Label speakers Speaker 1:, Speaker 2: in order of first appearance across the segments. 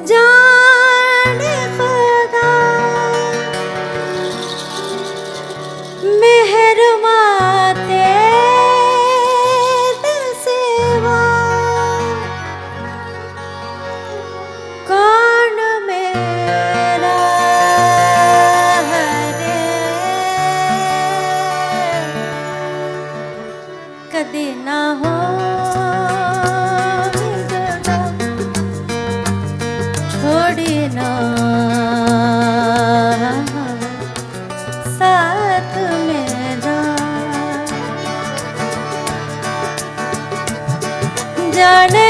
Speaker 1: जाने खुदा मेहरमा तेरे सिवा कौन मेरा हरे कदी ना हो साथ मेरा जाने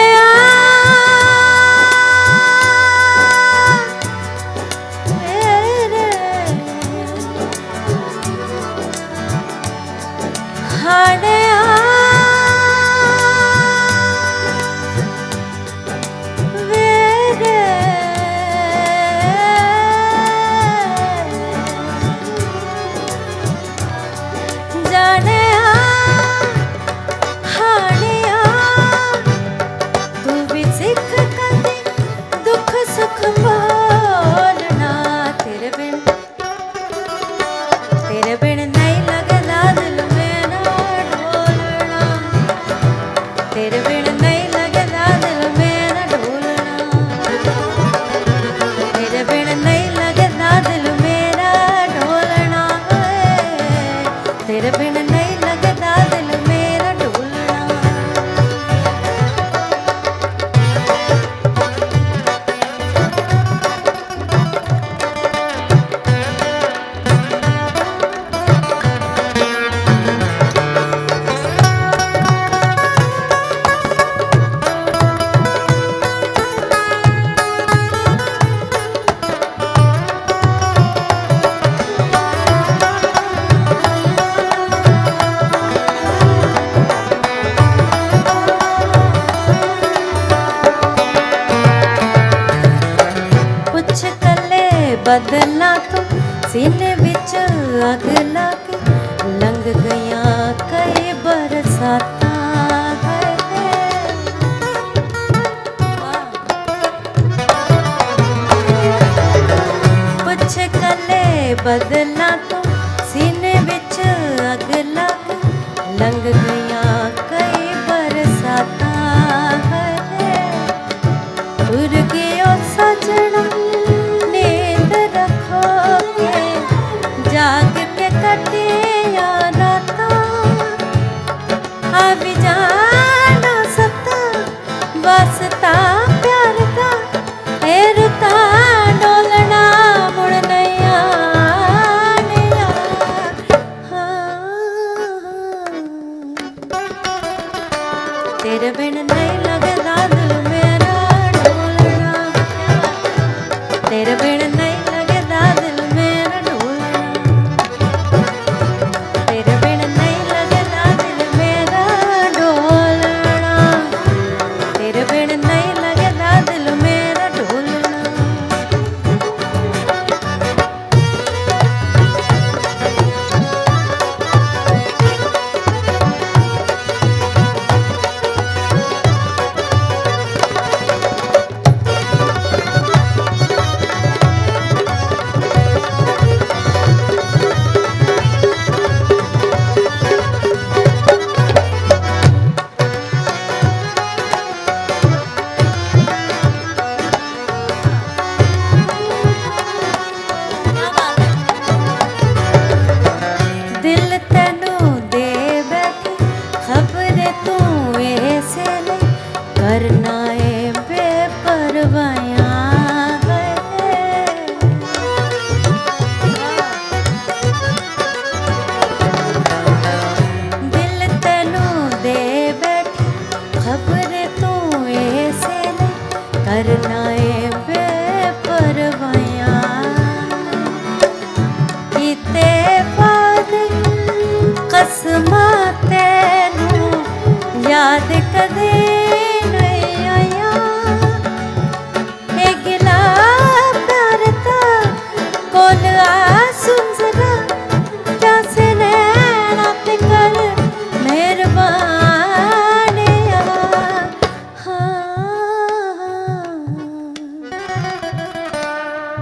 Speaker 1: मेरे हाने बदला तू सीने विच अग लाके लंघ गया कई बरसाता पुछ कले बदला तू सीने विच अग लाके लंघ गया कई बरसाता उड़ गयो सजना जाग के कटिया राता अभी जाना सता बसता प्यार का रुता डोलना मुड़ नैया तेरे बिन नहीं लगता दिल मेरा डोलना तेरे बिन नहीं लगता दिल मेरा याद कदे नहीं आया एक गिला प्यार था कोल सुन जरा प्यासे नैना पे कर मेहरबानी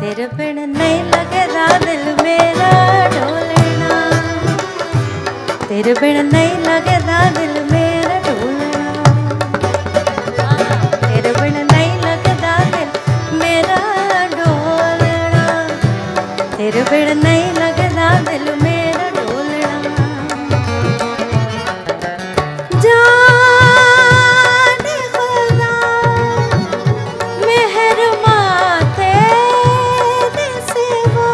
Speaker 1: तेरे बिन नहीं लगदा दिल मेरा ढोलना तेरे बिन नहीं लगदा दिल मेरा ढोलना तेरे बिन नहीं लगदा दिल मेरा ढोलना तेरे बिन नहीं लगदा दिल मेरा ढोलना जाने खुदा मेहरमा तेरे सिवा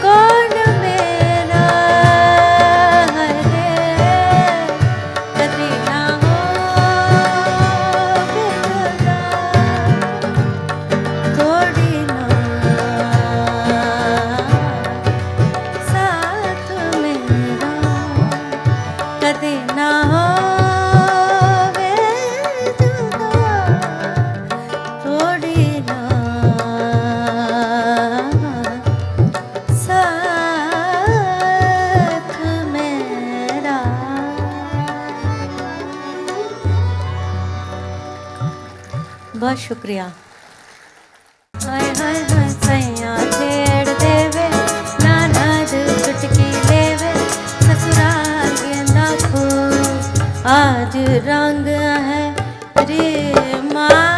Speaker 1: कौन मेरा बहुत शुक्रिया। हाय हाय हाय सैया छेड़ देवे नाना दिल चुटकी लेवे ससुराल गेंदा फूल आज रंग है रे माँ